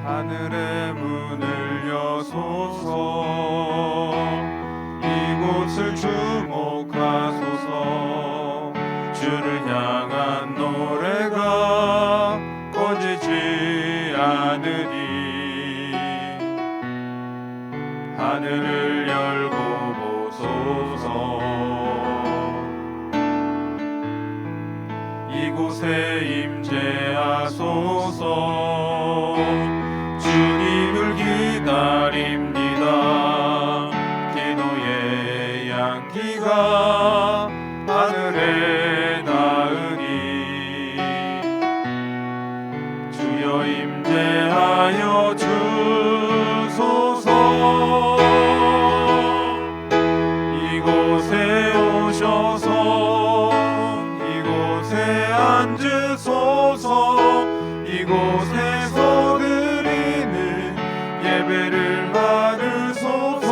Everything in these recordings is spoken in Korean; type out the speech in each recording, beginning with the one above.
하늘의 문을 여소서. 이곳을 주목하소서. 주를 향한 노래가 꺼지지 않으니 하늘을 열고 보소서. 이곳에 임재하소서. 주님을 기다립니다. 기도의 향기가 하늘에 닿으니 주여 임재하여 주소서. 이곳에 오셔서 이곳에 앉으소서. 이곳에서 드리는 예배를 받으소서.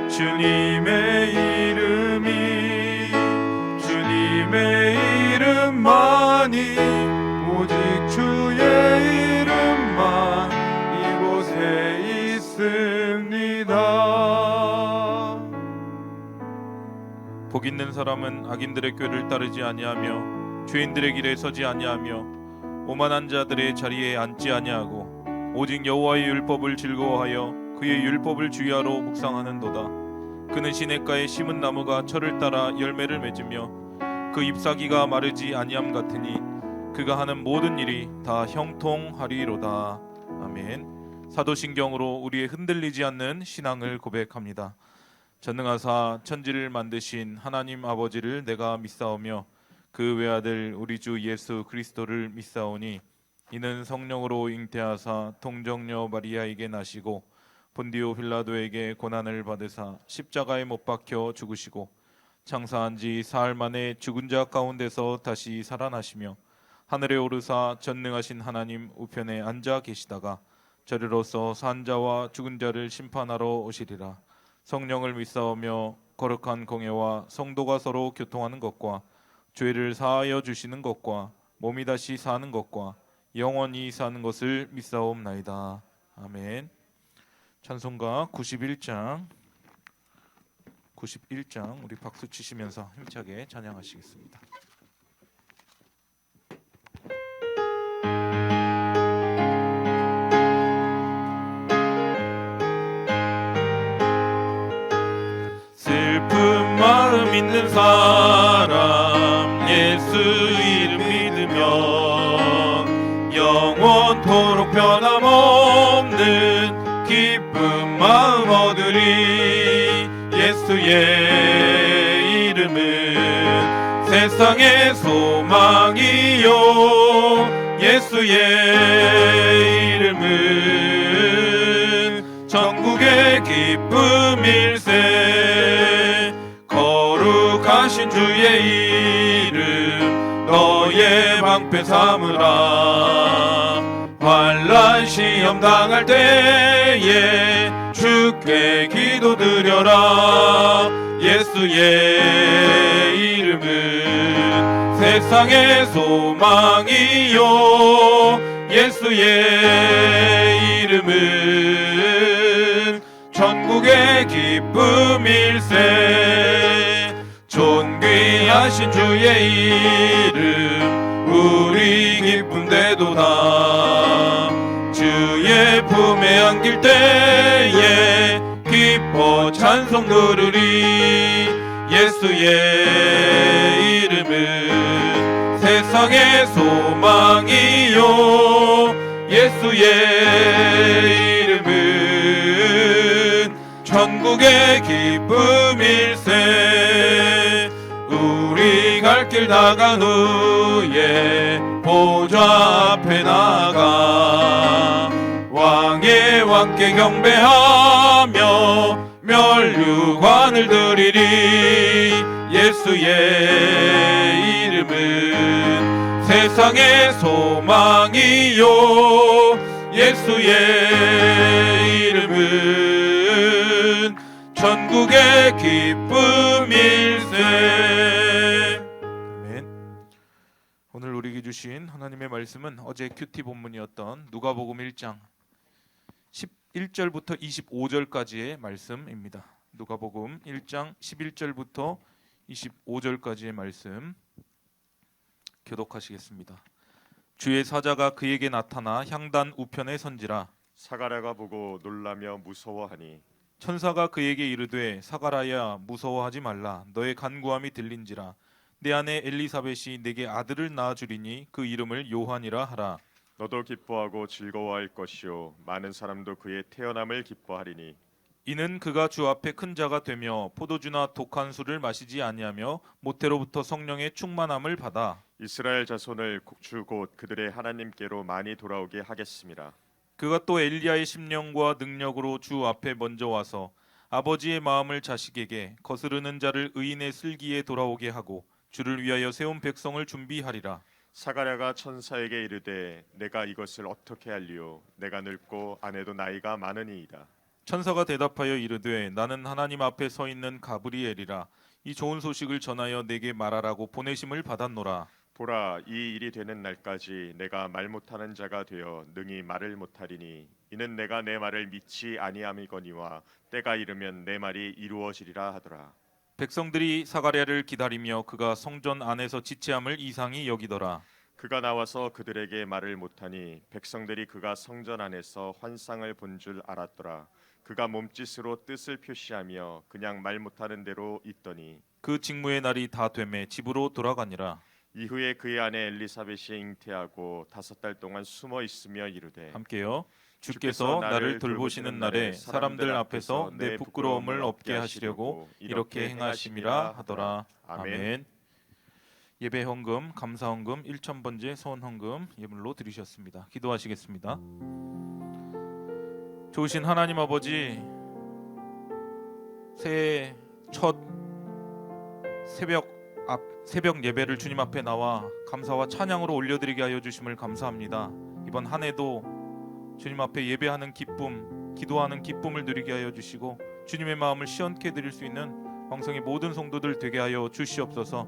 주님의 이름만이 오직 주의 이름만 이곳에 있습니다. 복 있는 사람은 악인들의 꾀를 따르지 아니하며 죄인들의 길에 서지 아니하며 오만한 자들의 자리에 앉지 아니하고 오직 여호와의 율법을 즐거워하여 그의 율법을 주야로 묵상하는도다. 그는 시냇가에 심은 나무가 철을 따라 열매를 맺으며 그 잎사귀가 마르지 아니함 같으니 그가 하는 모든 일이 다 형통하리로다. 아멘. 사도신경으로 우리의 흔들리지 않는 신앙을 고백합니다. 전능하사 천지를 만드신 하나님 아버지를 내가 믿사오며 그 외아들 우리 주 예수 그리스도를 믿사오니 이는 성령으로 잉태하사 동정녀 마리아에게 나시고 본디오 빌라도에게 고난을 받으사 십자가에 못 박혀 죽으시고 장사한 지 사흘 만에 죽은 자 가운데서 다시 살아나시며 하늘에 오르사 전능하신 하나님 우편에 앉아 계시다가 저리로서 산 자와 죽은 자를 심판하러 오시리라. 성령을 믿사오며 거룩한 공예와 성도가 서로 교통하는 것과 죄를 사하여 주시는 것과 몸이 다시 사는 것과 영원히 사는 것을 믿사옵나이다. 아멘. 찬송가 91장 우리 박수 치시면서 힘차게 찬양하시겠습니다. 슬픈 마음 있는 사람 예수 이름 믿으면 영원토록 변함없는 기쁜 마음 얻으리. 예수의 이름은 세상의 소망이요. 예수의 이름은 전국의 기쁨일세. 거룩하신 주의 이름 너의 방패 삼으라. 환난 시험 당할 때에 주께 기도드려라. 예수의 이름은 세상의 소망이요. 예수의 이름은 전국의 기쁨일세. 존귀하신 주의 이름 우리 기쁨되도다. 주의 품에 안길 때에 기뻐 찬송 부르리. 예수의 이름은 세상의 소망이요. 예수의 이름은 전국의 기쁨일세. 우리 갈 길 다 간 후에 보좌 앞에 나가 왕의 왕께 경배하며 멸류관을 드리리. 예수의 이름은 세상의 소망이요. 예수의 이름은 전국의 기쁨일세. 아멘. 오늘 우리에게 주신 하나님의 말씀은 어제 큐티 본문이었던 누가복음 1장 11절부터 25절까지의 말씀입니다. 누가복음 1장 11절부터 25절까지의 말씀 교독하시겠습니다. 주의 사자가 그에게 나타나 향단 우편에 선지라. 사가랴가 보고 놀라며 무서워하니 천사가 그에게 이르되 사가랴야 무서워하지 말라. 너의 간구함이 들린지라. 내 아내 엘리사벳이 내게 아들을 낳아 주리니 그 이름을 요한이라 하라. 너도 기뻐하고 즐거워할 것이요 많은 사람도 그의 태어남을 기뻐하리니 이는 그가 주 앞에 큰 자가 되며 포도주나 독한 술을 마시지 아니하며 모태로부터 성령의 충만함을 받아 이스라엘 자손을 주 곧 그들의 하나님께로 많이 돌아오게 하겠습니다. 그가 또 엘리야의 심령과 능력으로 주 앞에 먼저 와서 아버지의 마음을 자식에게 거스르는 자를 의인의 슬기에 돌아오게 하고 주를 위하여 세운 백성을 준비하리라. 사가랴가 천사에게 이르되 내가 이것을 어떻게 할리요 내가 늙고 아내도 나이가 많으니이다. 천사가 대답하여 이르되 나는 하나님 앞에 서 있는 가브리엘이라. 이 좋은 소식을 전하여 내게 말하라고 보내심을 받았노라. 보라, 이 일이 되는 날까지 내가 말 못하는 자가 되어 능히 말을 못하리니 이는 내가 내 말을 믿지 아니함이거니와 때가 이르면 내 말이 이루어지리라 하더라. 백성들이 사가랴를 기다리며 그가 성전 안에서 지체함을 이상히 여기더라. 그가 나와서 그들에게 말을 못하니 백성들이 그가 성전 안에서 환상을 본 줄 알았더라. 그가 몸짓으로 뜻을 표시하며 그냥 말 못하는 대로 있더니 그 직무의 날이 다 되매 집으로 돌아가니라. 이후에 그의 아내 엘리사벳이 잉태하고 5달 동안 숨어 있으며 이르되 함께요. 주께서 나를 돌보시는 날에 사람들 앞에서 내 부끄러움을 없게 하시려고 이렇게 행하심이라 하더라. 아멘. 예배 헌금, 감사 헌금, 1,000번째 소원 헌금 예물로 드리셨습니다. 기도하시겠습니다. 좋으신 하나님 아버지, 새해 첫 새벽 예배를 주님 앞에 나와 감사와 찬양으로 올려드리게 하여 주심을 감사합니다. 이번 한 해도 주님 앞에 예배하는 기쁨, 기도하는 기쁨을 누리게 하여 주시고 주님의 마음을 시원케 드릴 수 있는 방송의 모든 성도들 되게 하여 주시옵소서.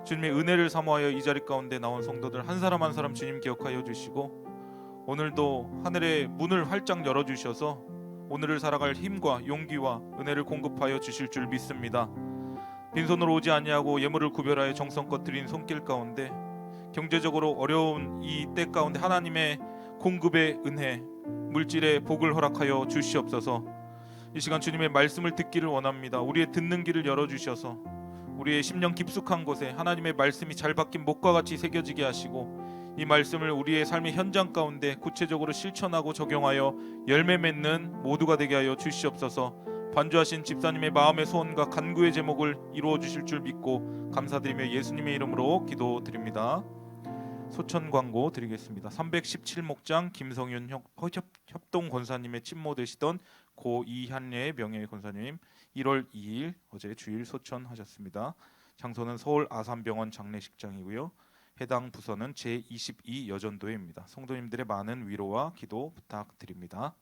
주님의 은혜를 사모하여 이 자리 가운데 나온 성도들 한 사람 한 사람 주님 기억하여 주시고 오늘도 하늘의 문을 활짝 열어주셔서 오늘을 살아갈 힘과 용기와 은혜를 공급하여 주실 줄 믿습니다. 빈손으로 오지 아니하고 예물을 구별하여 정성껏 드린 손길 가운데 경제적으로 어려운 이 때 가운데 하나님의 공급의 은혜, 물질의 복을 허락하여 주시옵소서. 이 시간 주님의 말씀을 듣기를 원합니다. 우리의 듣는 길을 열어주셔서 우리의 심령 깊숙한 곳에 하나님의 말씀이 잘 박힌 목과 같이 새겨지게 하시고 이 말씀을 우리의 삶의 현장 가운데 구체적으로 실천하고 적용하여 열매 맺는 모두가 되게 하여 주시옵소서. 반주하신 집사님의 마음의 소원과 간구의 제목을 이루어 주실 줄 믿고 감사드리며 예수님의 이름으로 기도드립니다. 소천 광고 드리겠습니다. 317목장 김성윤 협동 권사님의 친모 되시던 고 이한례 명예 권사님 1월 2일 어제 주일 소천하셨습니다. 장소는 서울 아산병원 장례식장이고요. 해당 부서는 제22 여전도회입니다. 성도님들의 많은 위로와 기도 부탁드립니다.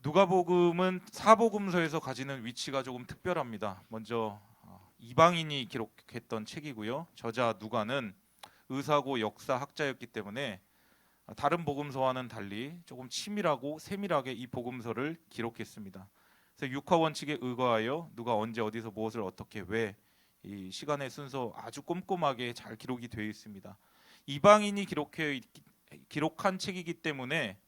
누가복음은 사복음서에서 가지는 위치가 조금 특별합니다. 먼저 이방인이 기록했던 책이고요. 저자 누가는 의사고 역사학자였기 때문에 다른 복음서와는 달리 조금 치밀하고 세밀하게 이 복음서를 기록했습니다. 그래서 육화 원칙에 의거하여 누가 언제 어디서 무엇을 어떻게 왜 이 시간의 순서 아주 꼼꼼하게 잘 기록이 되어 있습니다. 이방인이 기록한 책이기 때문에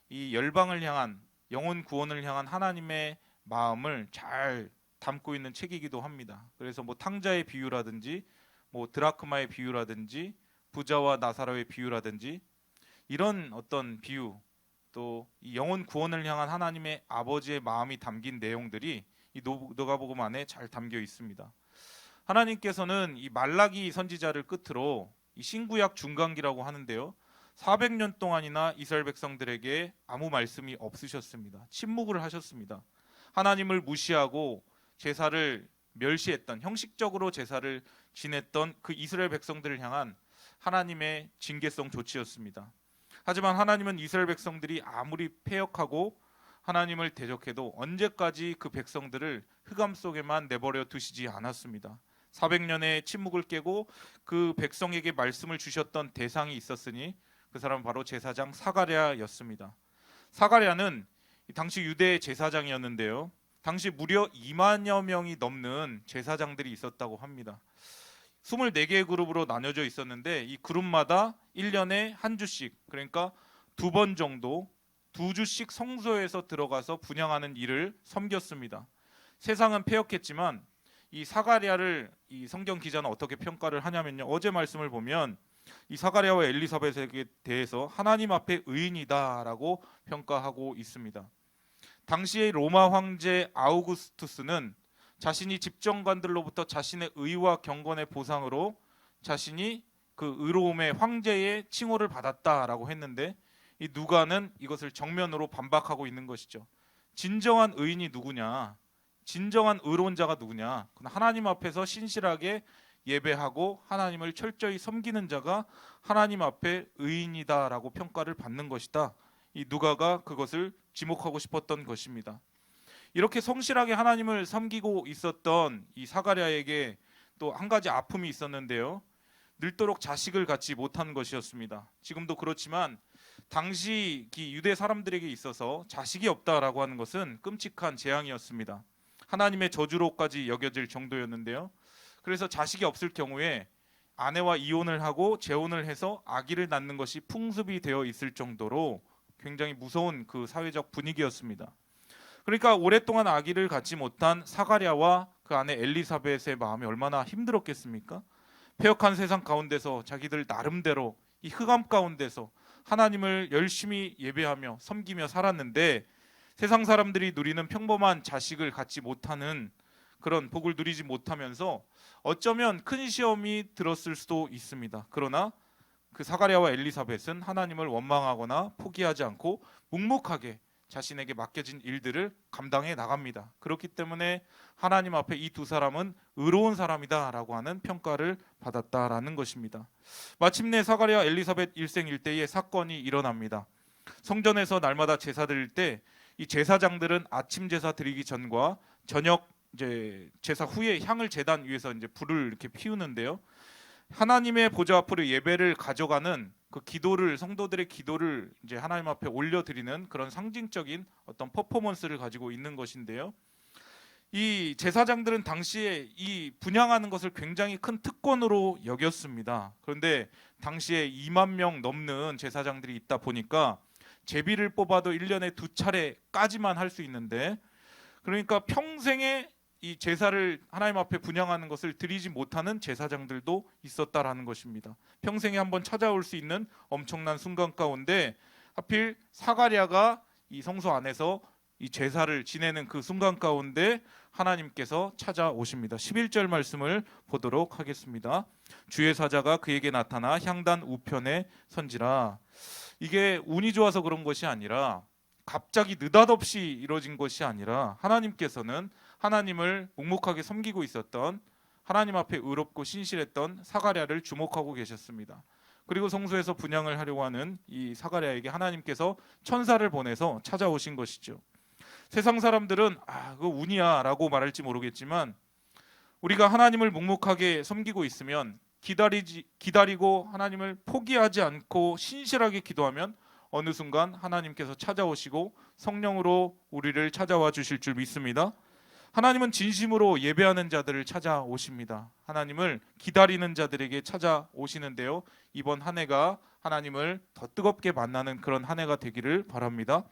이 열방을 향한 영혼 구원을 향한 하나님의 마음을 잘 담고 있는 책이기도 합니다. 그래서 뭐 탕자의 비유라든지 뭐 드라크마의 비유라든지 부자와 나사로의 비유라든지 이런 어떤 비유 또 이 영혼 구원을 향한 하나님의 아버지의 마음이 담긴 내용들이 이 누가복음 안에 잘 담겨 있습니다. 하나님께서는 이 말라기 선지자를 끝으로 이 신구약 중간기라고 하는데요. 400년 동안이나 이스라엘 백성들에게 아무 말씀이 없으셨습니다. 침묵을 하셨습니다. 하나님을 무시하고 제사를 멸시했던 형식적으로 제사를 지냈던 그 이스라엘 백성들을 향한 하나님의 징계성 조치였습니다. 하지만 하나님은 이스라엘 백성들이 아무리 패역하고 하나님을 대적해도 언제까지 그 백성들을 흑암 속에만 내버려 두시지 않았습니다. 400년의 침묵을 깨고 그 백성에게 말씀을 주셨던 대상이 있었으니 그 사람은 바로 제사장 사가랴였습니다. 사가랴는 당시 유대 제사장이었는데요. 당시 무려 2만여 명이 넘는 제사장들이 있었다고 합니다. 24개의 그룹으로 나뉘어져 있었는데 이 그룹마다 1년에 한 주씩, 그러니까 2번 정도 2주씩 성소에서 들어가서 분향하는 일을 섬겼습니다. 세상은 패역했지만 이 사가랴를 이 성경 기자는 어떻게 평가를 하냐면요. 어제 말씀을 보면 이 사가랴와 엘리사벳에게 대해서 하나님 앞에 의인이다라고 평가하고 있습니다. 당시의 로마 황제 아우구스투스는 자신이 집정관들로부터 자신의 의와 경건의 보상으로 자신이 그 의로움의 황제의 칭호를 받았다라고 했는데 이 누가는 이것을 정면으로 반박하고 있는 것이죠. 진정한 의인이 누구냐? 진정한 의로운 자가 누구냐? 그건 하나님 앞에서 신실하게 예배하고 하나님을 철저히 섬기는 자가 하나님 앞에 의인이다라고 평가를 받는 것이다. 이 누가가 그것을 지목하고 싶었던 것입니다. 이렇게 성실하게 하나님을 섬기고 있었던 이 사가랴에게 또 한 가지 아픔이 있었는데요. 늘도록 자식을 갖지 못한 것이었습니다. 지금도 그렇지만 당시 유대 사람들에게 있어서 자식이 없다라고 하는 것은 끔찍한 재앙이었습니다. 하나님의 저주로까지 여겨질 정도였는데요. 그래서 자식이 없을 경우에 아내와 이혼을 하고 재혼을 해서 아기를 낳는 것이 풍습이 되어 있을 정도로 굉장히 무서운 그 사회적 분위기였습니다. 그러니까 오랫동안 아기를 갖지 못한 사가랴와 그 아내 엘리사벳의 마음이 얼마나 힘들었겠습니까? 패역한 세상 가운데서 자기들 나름대로 이 흑암 가운데서 하나님을 열심히 예배하며 섬기며 살았는데 세상 사람들이 누리는 평범한 자식을 갖지 못하는 그런 복을 누리지 못하면서 어쩌면 큰 시험이 들었을 수도 있습니다. 그러나 그 사가랴와 엘리사벳은 하나님을 원망하거나 포기하지 않고 묵묵하게 자신에게 맡겨진 일들을 감당해 나갑니다. 그렇기 때문에 하나님 앞에 이 두 사람은 의로운 사람이다라고 하는 평가를 받았다라는 것입니다. 마침내 사가랴 엘리사벳 일생일대의 사건이 일어납니다. 성전에서 날마다 제사 드릴 때 이 제사장들은 아침 제사 드리기 전과 저녁 제사 후에 향을 제단 위에서 불을 이렇게 피우는데요. 하나님의 보좌 앞으로 예배를 가져가는 그 기도를 성도들의 기도를 하나님 앞에 올려드리는 그런 상징적인 어떤 퍼포먼스를 가지고 있는 것인데요. 이 제사장들은 당시에 이 분향하는 것을 굉장히 큰 특권으로 여겼습니다. 그런데 당시에 2만 명 넘는 제사장들이 있다 보니까 제비를 뽑아도 1년에 2차례까지만 할 수 있는데 그러니까 평생에 이 제사를 하나님 앞에 분향하는 것을 드리지 못하는 제사장들도 있었다라는 것입니다. 평생에 한번 찾아올 수 있는 엄청난 순간 가운데 하필 사가랴가 이 성소 안에서 이 제사를 지내는 그 순간 가운데 하나님께서 찾아오십니다. 11절 말씀을 보도록 하겠습니다. 주의 사자가 그에게 나타나 향단 우편에 선지라. 이게 운이 좋아서 그런 것이 아니라 갑자기 느닷없이 이루어진 것이 아니라 하나님께서는 하나님을 묵묵하게 섬기고 있었던 하나님 앞에 의롭고 신실했던 사가랴를 주목하고 계셨습니다. 그리고 성소에서 분향을 하려고 하는 이 사가랴에게 하나님께서 천사를 보내서 찾아오신 것이죠. 세상 사람들은 그거 운이야 라고 말할지 모르겠지만 우리가 하나님을 묵묵하게 섬기고 있으면 기다리고 하나님을 포기하지 않고 신실하게 기도하면 어느 순간 하나님께서 찾아오시고 성령으로 우리를 찾아와 주실 줄 믿습니다. 하나님은 진심으로 예배하는 자들을 찾아오십니다. 하나님을 기다리는 자들에게 찾아오시는데요. 이번 한 해가 하나님을 더 뜨겁게 만나는 그런 한 해가 되기를 바랍니다.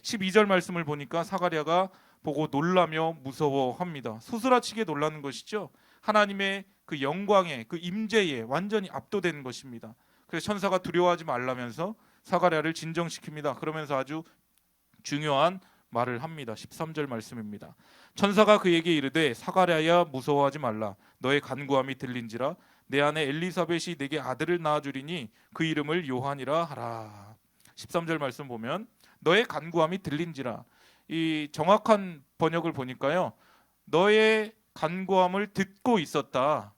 12절 말씀을 보니까 사가랴가 보고 놀라며 무서워합니다. 소스라치게 놀라는 것이죠. 하나님의 그 영광에 그 임재에 완전히 압도된 것입니다. 그래서 천사가 두려워하지 말라면서 사가랴를 진정시킵니다. 그러면서 아주 중요한 말을 합니다. 13절 말씀입니다. 천사가 그에게 이르되 사가랴야 무서워하지 말라. 너의 간구함이 들린지라. 내 아내 엘리사벳이 내게 아들을 낳아주리니 그 이름을 요한이라 하라. 13절 말씀 보면 너의 간구함이 들린지라. 이 정확한 번역을 보니까요. 너의 간구함을 듣고 있었다.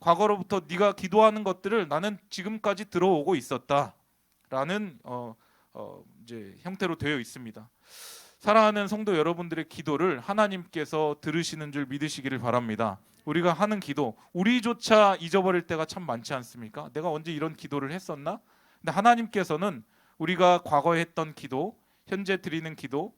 과거로부터 네가 기도하는 것들을 나는 지금까지 들어오고 있었다라는 이제 형태로 되어 있습니다. 사랑하는 성도 여러분들의 기도를 하나님께서 들으시는 줄 믿으시기를 바랍니다. 우리가 하는 기도, 우리조차 잊어버릴 때가 참 많지 않습니까? 내가 언제 이런 기도를 했었나? 근데 하나님께서는 우리가 과거에 했던 기도, 현재 드리는 기도,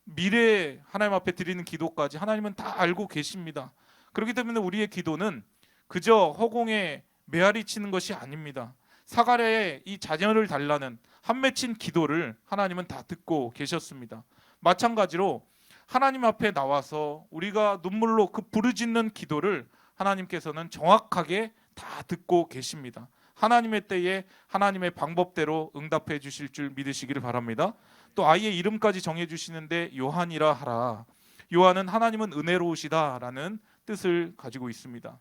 미래에 하나님 앞에 드리는 기도까지 하나님은 다 알고 계십니다. 그렇기 때문에 우리의 기도는 그저 허공에 메아리 치는 것이 아닙니다. 사가랴의 이 자녀를 달라는 한 맺힌 기도를 하나님은 다 듣고 계셨습니다. 마찬가지로 하나님 앞에 나와서 우리가 눈물로 그 부르짖는 기도를 하나님께서는 정확하게 다 듣고 계십니다. 하나님의 때에 하나님의 방법대로 응답해 주실 줄 믿으시기를 바랍니다. 또 아이의 이름까지 정해 주시는데 요한이라 하라. 요한은 하나님은 은혜로우시다라는 뜻을 가지고 있습니다.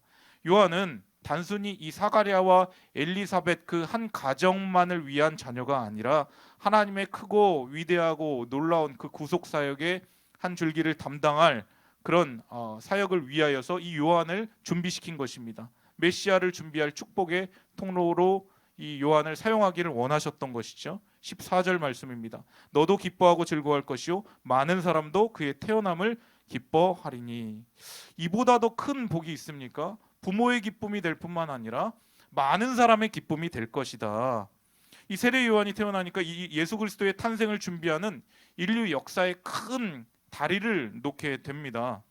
요한은 단순히 이 사가랴와 엘리사벳 그 한 가정만을 위한 자녀가 아니라 하나님의 크고 위대하고 놀라운 그 구속 사역의 한 줄기를 담당할 그런 사역을 위하여서 이 요한을 준비시킨 것입니다. 메시아를 준비할 축복의 통로로 이 요한을 사용하기를 원하셨던 것이죠. 14절 말씀입니다. 너도 기뻐하고 즐거워할 것이요 많은 사람도 그의 태어남을 기뻐하리니. 이보다 더 큰 복이 있습니까? 부모의 기쁨이 될 뿐만 아니라 많은 사람의 기쁨이 될 것이다. 이 세례 요한이 태어나니까 이 예수 그리스도의 탄생을 준비하는 인류 역사의 큰 다리를 놓게 됩니다.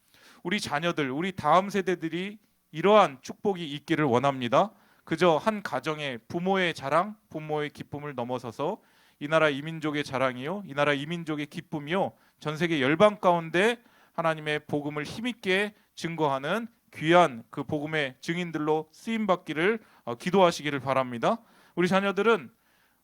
우리 자녀들, 우리 다음 세대들이 이러한 축복이 있기를 원합니다. 그저 한 가정의 부모의 자랑, 부모의 기쁨을 넘어서서 이 나라 이민족의 자랑이요, 이 나라 이민족의 기쁨이요, 전 세계 열방 가운데 하나님의 복음을 힘있게 증거하는 귀한 그 복음의 증인들로 쓰임받기를 기도하시기를 바랍니다. 우리 자녀들은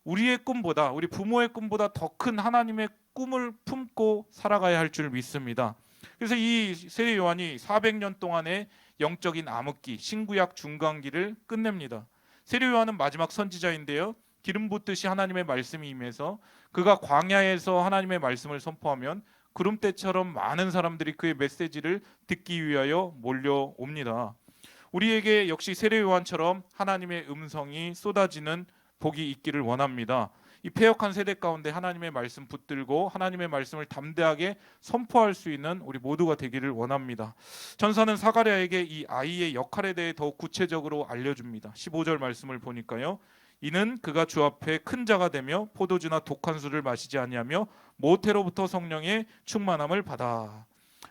우리의 꿈보다, 우리 부모의 꿈보다 더 큰 하나님의 꿈을 품고 살아가야 할 줄 믿습니다. 그래서 이 세례 요한이 400년 동안의 영적인 암흑기, 신구약 중간기를 끝냅니다. 세례 요한은 마지막 선지자인데요, 기름 붓듯이 하나님의 말씀이 임해서 그가 광야에서 하나님의 말씀을 선포하면 구름대처럼 많은 사람들이 그의 메시지를 듣기 위하여 몰려옵니다. 우리에게 역시 세례 요한처럼 하나님의 음성이 쏟아지는 복이 있기를 원합니다. 이 패역한 세대 가운데 하나님의 말씀 붙들고 하나님의 말씀을 담대하게 선포할 수 있는 우리 모두가 되기를 원합니다. 전사는 사가랴에게 이 아이의 역할에 대해 더욱 구체적으로 알려줍니다. 15절 말씀을 보니까요, 이는 그가 주 앞에 큰 자가 되며 포도주나 독한 술을 마시지 아니하며 모태로부터 성령의 충만함을 받아.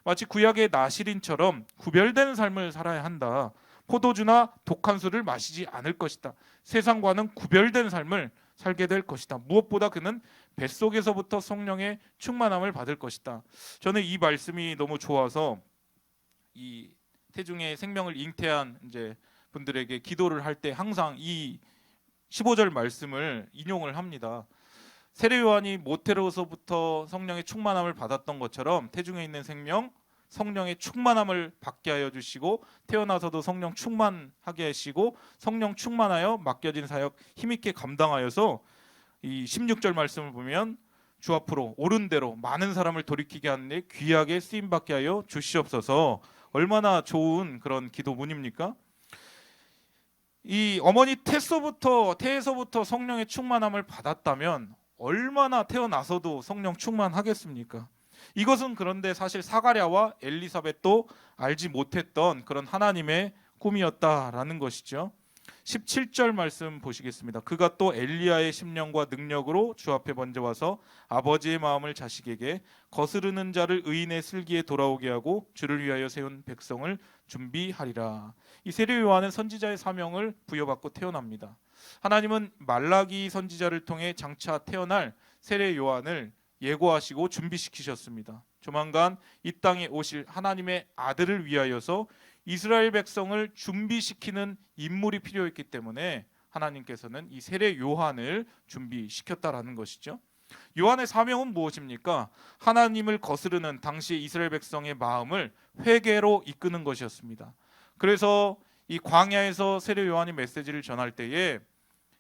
마치 구약의 나실인처럼 구별된 삶을 살아야 한다. 포도주나 독한 술을 마시지 않을 것이다. 세상과는 구별된 삶을 살게 될 것이다. 무엇보다 그는 뱃속에서부터 성령의 충만함을 받을 것이다. 저는 이 말씀이 너무 좋아서 이 태중의 생명을 잉태한 이제 분들에게 기도를 할 때 항상 이 15절 말씀을 인용을 합니다. 세례 요한이 모태로서부터 성령의 충만함을 받았던 것처럼 태중에 있는 생명 성령의 충만함을 받게 하여 주시고 태어나서도 성령 충만하게 하시고 성령 충만하여 맡겨진 사역 힘있게 감당하여서 이 16절 말씀을 보면 주 앞으로 옳은 대로 많은 사람을 돌이키게 하는 데 귀하게 쓰임받게 하여 주시옵소서. 얼마나 좋은 그런 기도문입니까? 이 어머니 태에서부터 성령의 충만함을 받았다면 얼마나 태어나서도 성령 충만하겠습니까? 이것은 그런데 사실 사가랴와 엘리사벳도 알지 못했던 그런 하나님의 꿈이었다라는 것이죠. 17절 말씀 보시겠습니다. 그가 또 엘리야의 심령과 능력으로 주 앞에 먼저 와서 아버지의 마음을 자식에게 거스르는 자를 의인의 슬기에 돌아오게 하고 주를 위하여 세운 백성을 준비하리라. 이 세례 요한은 선지자의 사명을 부여받고 태어납니다. 하나님은 말라기 선지자를 통해 장차 태어날 세례 요한을 예고하시고 준비시키셨습니다. 조만간 이 땅에 오실 하나님의 아들을 위하여서 이스라엘 백성을 준비시키는 인물이 필요했기 때문에 하나님께서는 이 세례 요한을 준비시켰다라는 것이죠. 요한의 사명은 무엇입니까? 하나님을 거스르는 당시 이스라엘 백성의 마음을 회개로 이끄는 것이었습니다. 그래서 이 광야에서 세례 요한이 메시지를 전할 때에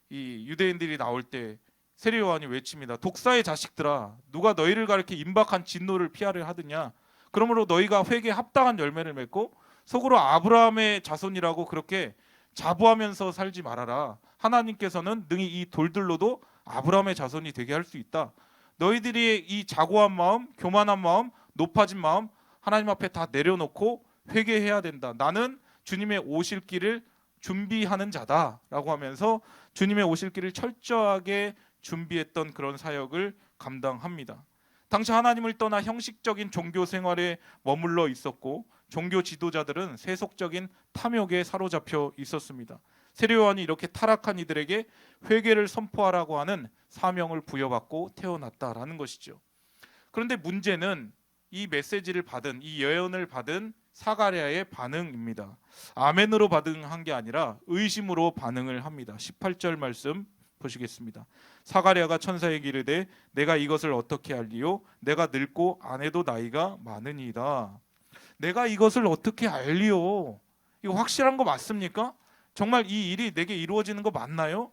이 유대인들이 나올 때 세례 요한이 외칩니다. 독사의 자식들아, 누가 너희를 가리켜 임박한 진노를 피하려 하느냐? 그러므로 너희가 회개에 합당한 열매를 맺고 속으로 아브라함의 자손이라고 그렇게 자부하면서 살지 말아라. 하나님께서는 능히 이 돌들로도 아브라함의 자손이 되게 할 수 있다. 너희들이 이 자고한 마음, 교만한 마음, 높아진 마음 하나님 앞에 다 내려놓고 회개해야 된다. 나는 주님의 오실 길을 준비하는 자다라고 하면서 주님의 오실 길을 철저하게 준비했던 그런 사역을 감당합니다. 당시 하나님을 떠나 형식적인 종교 생활에 머물러 있었고 종교 지도자들은 세속적인 탐욕에 사로잡혀 있었습니다. 세례 요한이 이렇게 타락한 이들에게 회개를 선포하라고 하는 사명을 부여받고 태어났다라는 것이죠. 그런데 문제는 이 메시지를 받은, 이 예언을 받은 사가랴의 반응입니다. 아멘으로 반응한 게 아니라 의심으로 반응을 합니다. 18절 말씀 보시겠습니다. 사가랴가 천사에게 이르되 내가 이것을 어떻게 알리요? 내가 늙고 아내도 나이가 많으니이다. 내가 이것을 어떻게 알리요? 이거 확실한 거 맞습니까? 정말 이 일이 내게 이루어지는 거 맞나요?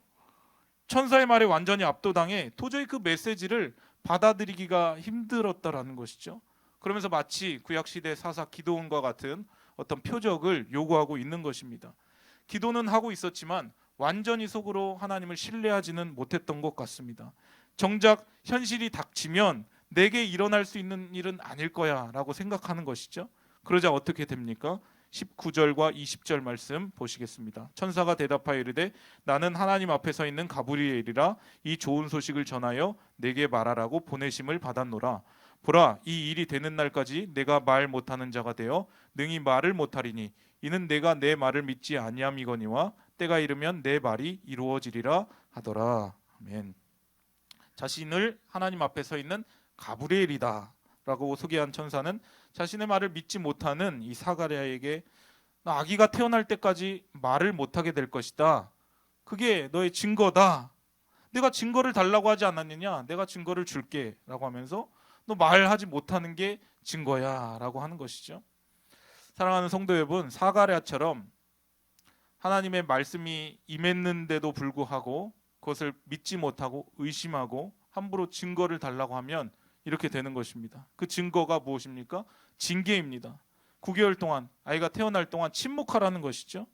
천사의 말에 완전히 압도당해 도저히 그 메시지를 받아들이기가 힘들었다라는 것이죠. 그러면서 마치 구약시대 사사 기드온과 같은 어떤 표적을 요구하고 있는 것입니다. 기도는 하고 있었지만 완전히 속으로 하나님을 신뢰하지는 못했던 것 같습니다. 정작 현실이 닥치면 내게 일어날 수 있는 일은 아닐 거야 라고 생각하는 것이죠. 그러자 어떻게 됩니까? 19절과 20절 말씀 보시겠습니다. 천사가 대답하여 이르되 나는 하나님 앞에 서 있는 가브리엘이라 이 좋은 소식을 전하여 내게 말하라고 보내심을 받았노라. 보라, 이 일이 되는 날까지 내가 말 못하는 자가 되어 능히 말을 못하리니 이는 내가 내 말을 믿지 아니함이거니와 때가 이르면 내 말이 이루어지리라 하더라. 아멘. 자신을 하나님 앞에 서 있는 가브리엘이다 라고 소개한 천사는 자신의 말을 믿지 못하는 이 사가랴에게 나 아기가 태어날 때까지 말을 못하게 될 것이다. 그게 너의 증거다. 내가 증거를 달라고 하지 않았느냐? 내가 증거를 줄게 라고 하면서 너 말하지 못하는 게 증거야 라고 하는 것이죠. 사랑하는 성도 여러분, 사가랴처럼 하나님의 말씀이 임했는데도 불구하고 그것을 믿지 못하고 의심하고 함부로 증거를 달라고 하면 이렇게 되는 것입니다. 그 증거가 무엇입니까? 징계입니다. 9개월 동안 아이가 태어날 동안 침묵하라는 것이죠.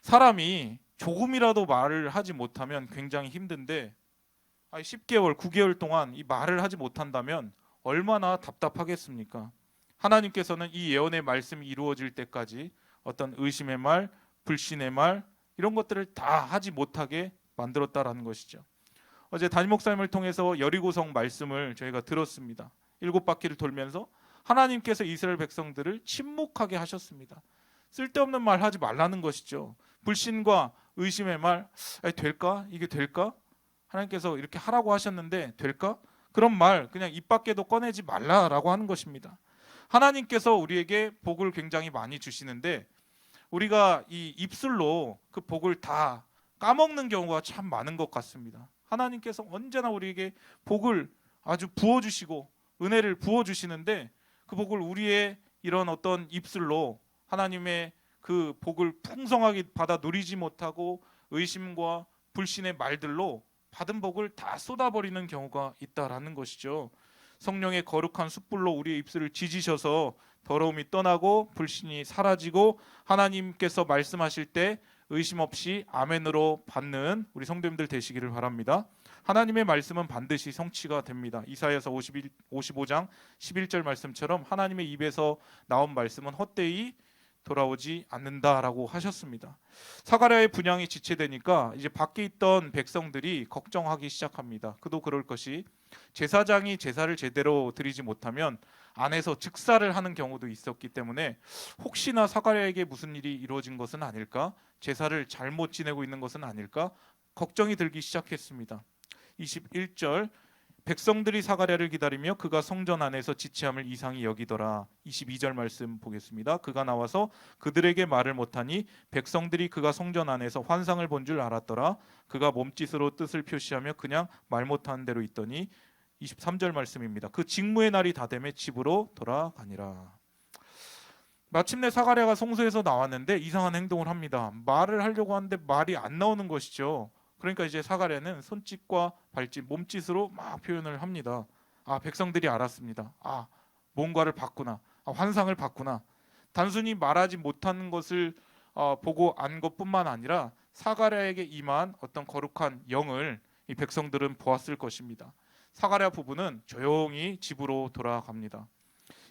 사람이 조금이라도 말을 하지 못하면 굉장히 힘든데 10개월, 9개월 동안 이 말을 하지 못한다면 얼마나 답답하겠습니까? 하나님께서는 이 예언의 말씀이 이루어질 때까지 어떤 의심의 말, 불신의 말 이런 것들을 다 하지 못하게 만들었다라는 것이죠. 어제 담임 목사님을 통해서 여리고성 말씀을 저희가 들었습니다. 7바퀴를 돌면서 하나님께서 이스라엘 백성들을 침묵하게 하셨습니다. 쓸데없는 말 하지 말라는 것이죠. 불신과 의심의 말, 될까? 이게 될까? 하나님께서 이렇게 하라고 하셨는데 될까? 그런 말 그냥 입 밖에도 꺼내지 말라라고 하는 것입니다. 하나님께서 우리에게 복을 굉장히 많이 주시는데 우리가 이 입술로 그 복을 다 까먹는 경우가 참 많은 것 같습니다. 하나님께서 언제나 우리에게 복을 아주 부어주시고 은혜를 부어주시는데 그 복을 우리의 이런 어떤 입술로 하나님의 그 복을 풍성하게 받아 누리지 못하고 의심과 불신의 말들로 받은 복을 다 쏟아버리는 경우가 있다라는 것이죠. 성령의 거룩한 숯불로 우리의 입술을 지지셔서 더러움이 떠나고 불신이 사라지고 하나님께서 말씀하실 때 의심 없이 아멘으로 받는 우리 성도님들 되시기를 바랍니다. 하나님의 말씀은 반드시 성취가 됩니다. 이사야서 55장 11절 말씀처럼 하나님의 입에서 나온 말씀은 헛되이 돌아오지 않는다라고 하셨습니다. 사가랴의 분향이 지체되니까 이제 밖에 있던 백성들이 걱정하기 시작합니다. 그도 그럴 것이 제사장이 제사를 제대로 드리지 못하면 안에서 즉사를 하는 경우도 있었기 때문에 혹시나 사가랴에게 무슨 일이 이루어진 것은 아닐까? 제사를 잘못 지내고 있는 것은 아닐까? 걱정이 들기 시작했습니다. 21절 백성들이 사가랴를 기다리며 그가 성전 안에서 지체함을 이상히 여기더라. 22절 말씀 보겠습니다. 그가 나와서 그들에게 말을 못하니 백성들이 그가 성전 안에서 환상을 본 줄 알았더라. 그가 몸짓으로 뜻을 표시하며 그냥 말 못하는 대로 있더니 23절 말씀입니다. 그 직무의 날이 다 되매 집으로 돌아가니라. 마침내 사가랴가 성소에서 나왔는데 이상한 행동을 합니다. 말을 하려고 하는데 말이 안 나오는 것이죠. 그러니까 이제 사가랴는 손짓과 발짓, 몸짓으로 막 표현을 합니다. 백성들이 알았습니다. 뭔가를 봤구나. 환상을 봤구나. 단순히 말하지 못하는 것을 보고 안 것뿐만 아니라 사가랴에게 임한 어떤 거룩한 영을 이 백성들은 보았을 것입니다. 사가랴 부부는 조용히 집으로 돌아갑니다.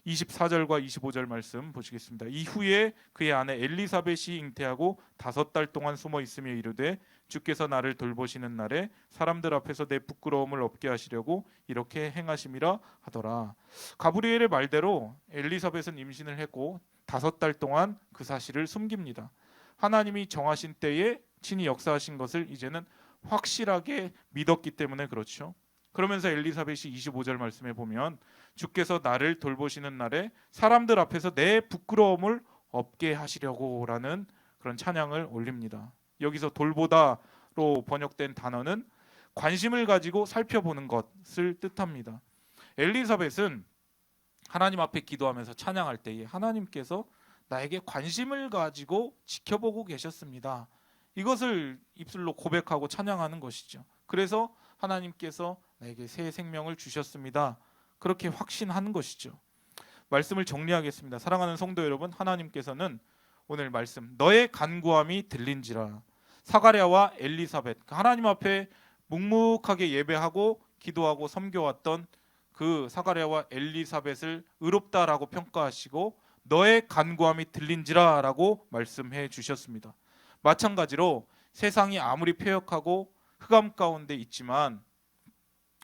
24절과 25절 말씀 보시겠습니다. 이후에 그의 아내 엘리사벳이 잉태하고 5달 동안 숨어 있으며 이르되 주께서 나를 돌보시는 날에 사람들 앞에서 내 부끄러움을 없게 하시려고 이렇게 행하심이라 하더라. 가브리엘의 말대로 엘리사벳은 임신을 했고 5달 동안 그 사실을 숨깁니다. 하나님이 정하신 때에 친히 역사하신 것을 이제는 확실하게 믿었기 때문에 그렇죠. 그러면서 엘리사벳이 25절 말씀에 보면 주께서 나를 돌보시는 날에 사람들 앞에서 내 부끄러움을 없게 하시려고 라는 그런 찬양을 올립니다. 여기서 돌보다로 번역된 단어는 관심을 가지고 살펴보는 것을 뜻합니다. 엘리사벳은 하나님 앞에 기도하면서 찬양할 때에 하나님께서 나에게 관심을 가지고 지켜보고 계셨습니다. 이것을 입술로 고백하고 찬양하는 것이죠. 그래서 하나님께서 나에게 새 생명을 주셨습니다. 그렇게 확신하는 것이죠. 말씀을 정리하겠습니다. 사랑하는 성도 여러분, 하나님께서는 오늘 말씀 너의 간구함이 들린지라, 사가랴와 엘리사벳, 하나님 앞에 묵묵하게 예배하고 기도하고 섬겨왔던 그 사가랴와 엘리사벳을 의롭다라고 평가하시고 너의 간구함이 들린지라 라고 말씀해 주셨습니다. 마찬가지로 세상이 아무리 패역하고 흑암 가운데 있지만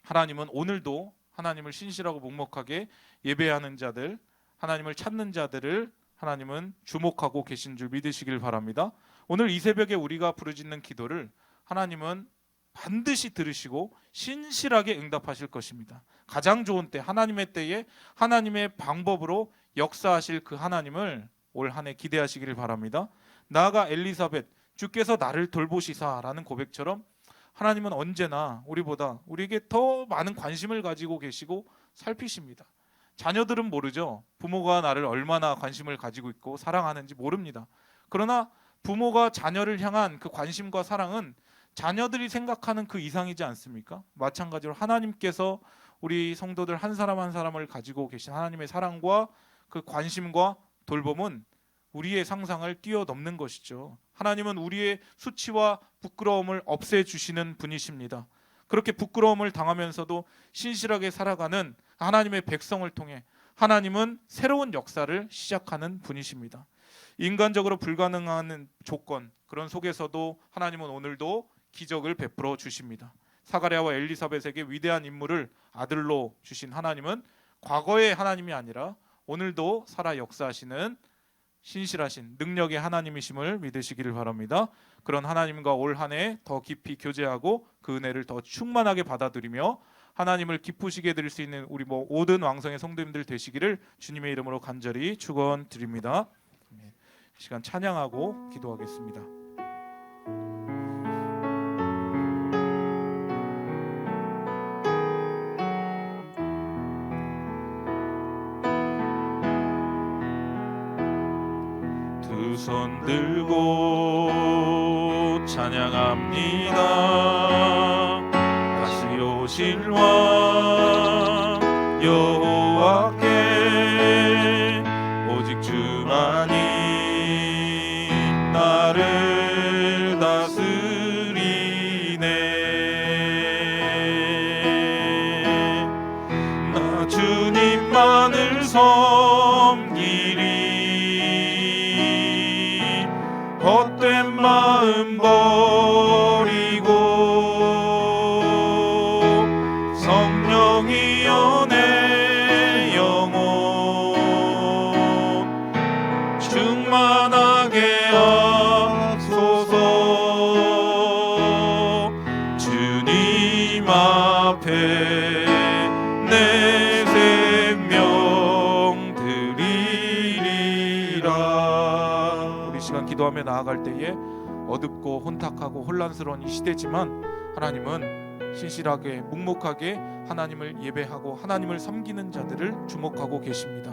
하나님은 오늘도 하나님을 신실하고 묵묵하게 예배하는 자들, 하나님을 찾는 자들을 하나님은 주목하고 계신 줄 믿으시길 바랍니다. 오늘 이 새벽에 우리가 부르짖는 기도를 하나님은 반드시 들으시고 신실하게 응답하실 것입니다. 가장 좋은 때, 하나님의 때에 하나님의 방법으로 역사하실 그 하나님을 올 한 해 기대하시기를 바랍니다. 나아가 엘리사벳, 주께서 나를 돌보시사라는 고백처럼 하나님은 언제나 우리보다 우리에게 더 많은 관심을 가지고 계시고 살피십니다. 자녀들은 모르죠. 부모가 나를 얼마나 관심을 가지고 있고 사랑하는지 모릅니다. 그러나 부모가 자녀를 향한 그 관심과 사랑은 자녀들이 생각하는 그 이상이지 않습니까? 마찬가지로 하나님께서 우리 성도들 한 사람 한 사람을 가지고 계신 하나님의 사랑과 그 관심과 돌봄은 우리의 상상을 뛰어넘는 것이죠. 하나님은 우리의 수치와 부끄러움을 없애주시는 분이십니다. 그렇게 부끄러움을 당하면서도 신실하게 살아가는 하나님의 백성을 통해 하나님은 새로운 역사를 시작하는 분이십니다. 인간적으로 불가능한 조건, 그런 속에서도 하나님은 오늘도 기적을 베풀어 주십니다. 사가랴와 엘리사벳에게 위대한 인물을 아들로 주신 하나님은 과거의 하나님이 아니라 오늘도 살아 역사하시는 신실하신 능력의 하나님이심을 믿으시기를 바랍니다. 그런 하나님과 올 한 해 더 깊이 교제하고 그 은혜를 더 충만하게 받아들이며 하나님을 기쁘시게 드릴 수 있는 우리 모든 왕성의 성도님들 되시기를 주님의 이름으로 간절히 축원드립니다. 시간 찬양하고 기도하겠습니다. 두 손 들고 찬양합니다. 다시 오실 왕 여호와께 오직 주만이 나를 다스리네. 나 주님만을 섬기리. 헛된 마음 버리고 성령이여 내 영혼 충만하게 하소서. 주님 앞에 내 생명 드리리라. 우리 시간 기도하며 나아갈 때에 어둡고 혼탁하고 혼란스러운 이 시대지만 하나님은 신실하게 묵묵하게 하나님을 예배하고 하나님을 섬기는 자들을 주목하고 계십니다.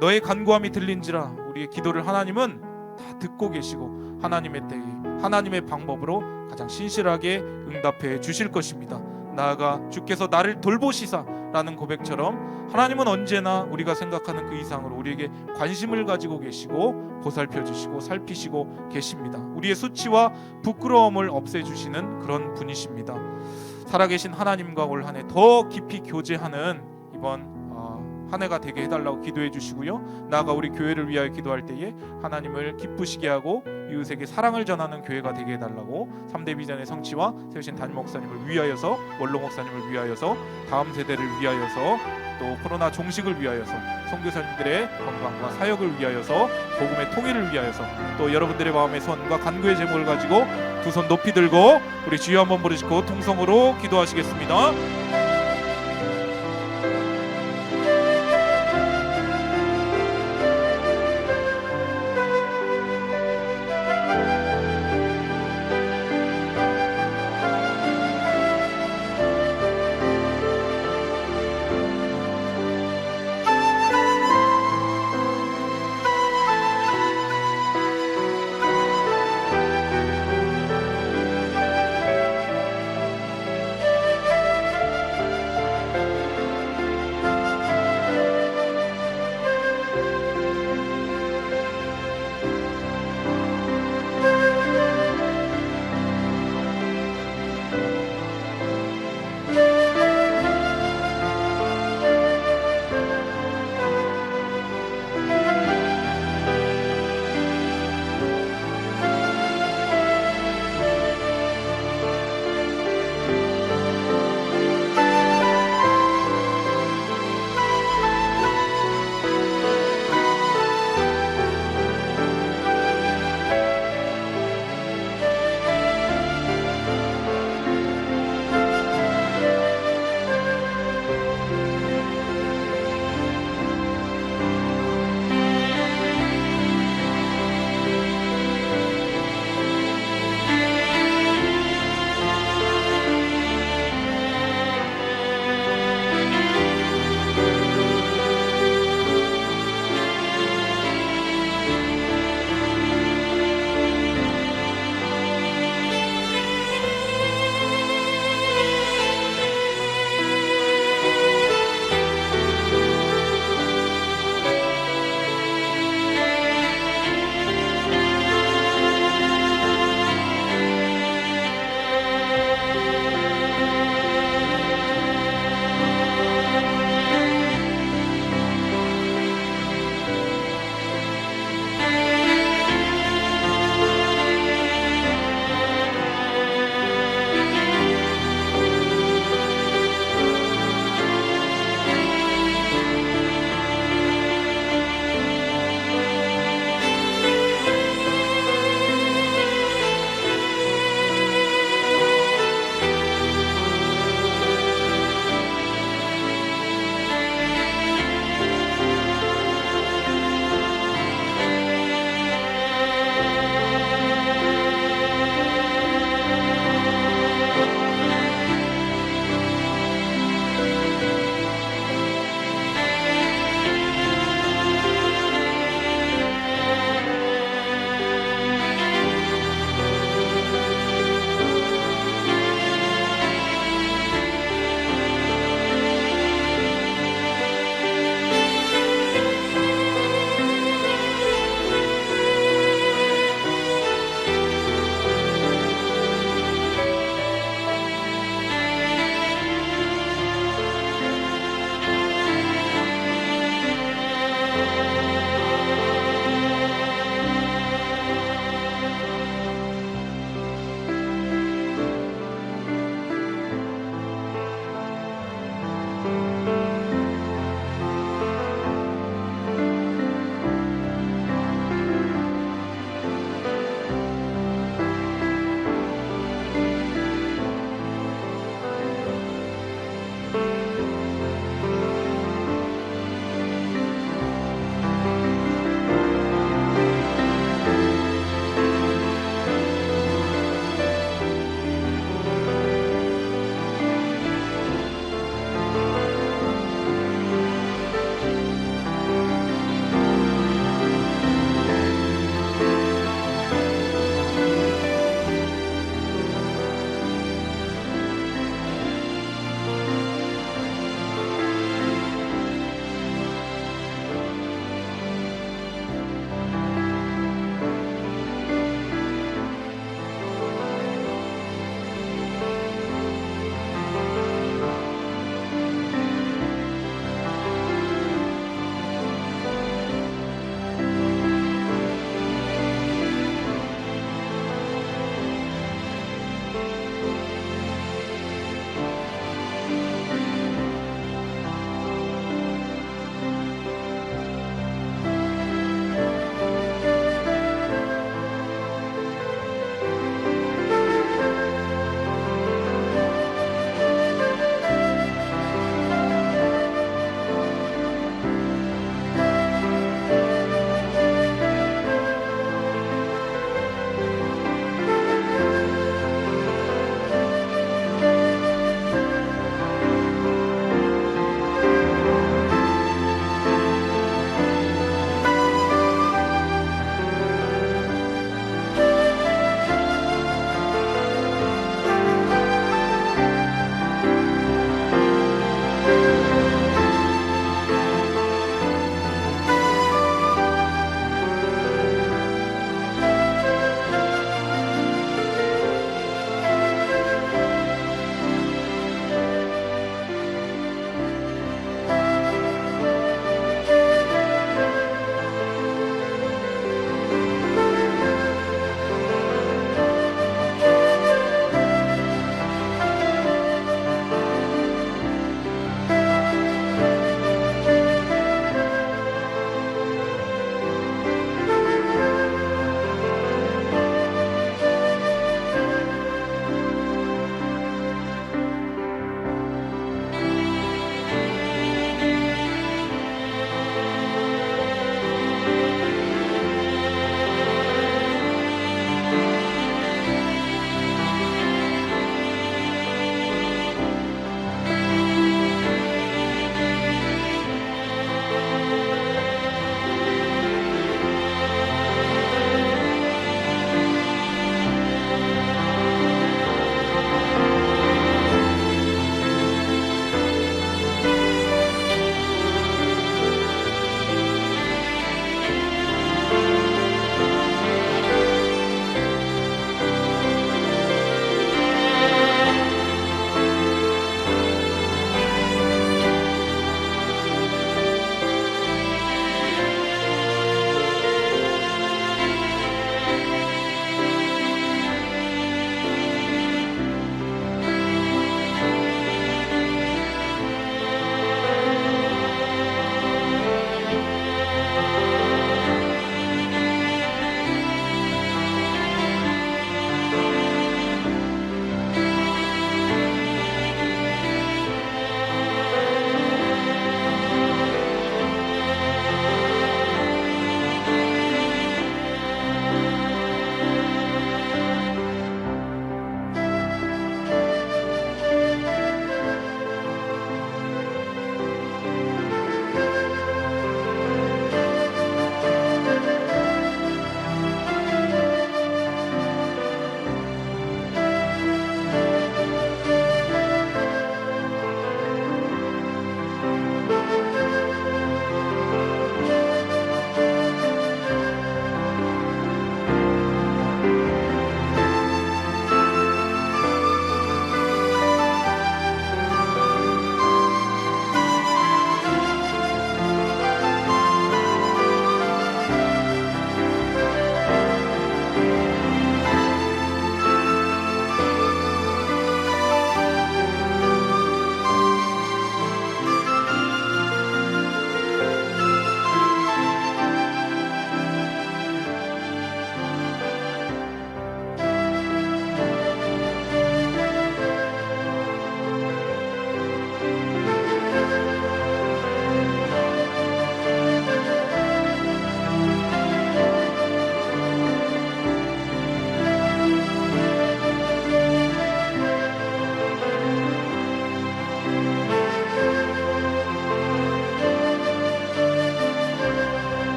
너의 간구함이 들린지라, 우리의 기도를 하나님은 다 듣고 계시고 하나님의 때에 하나님의 방법으로 가장 신실하게 응답해 주실 것입니다. 나아가 주께서 나를 돌보시사라는 고백처럼 하나님은 언제나 우리가 생각하는 그 이상으로 우리에게 관심을 가지고 계시고 보살펴 주시고 살피시고 계십니다. 우리의 수치와 부끄러움을 없애주시는 그런 분이십니다. 살아계신 하나님과 올 한 해 더 깊이 교제하는 이번 한 해가 되게 해달라고 기도해 주시고요. 나아가 우리 교회를 위하여 기도할 때에 하나님을 기쁘시게 하고 이웃에게 사랑을 전하는 교회가 되게 해달라고 3대 비전의 성취와 세우신 담임 목사님을 위하여서, 원로 목사님을 위하여서, 다음 세대를 위하여서, 또 코로나 종식을 위하여서, 선교사님들의 건강과 사역을 위하여서, 복음의 통일을 위하여서, 또 여러분들의 마음의 소원과 간구의 제목을 가지고 두 손 높이 들고 우리 주여 한번 부르시고 통성으로 기도하시겠습니다.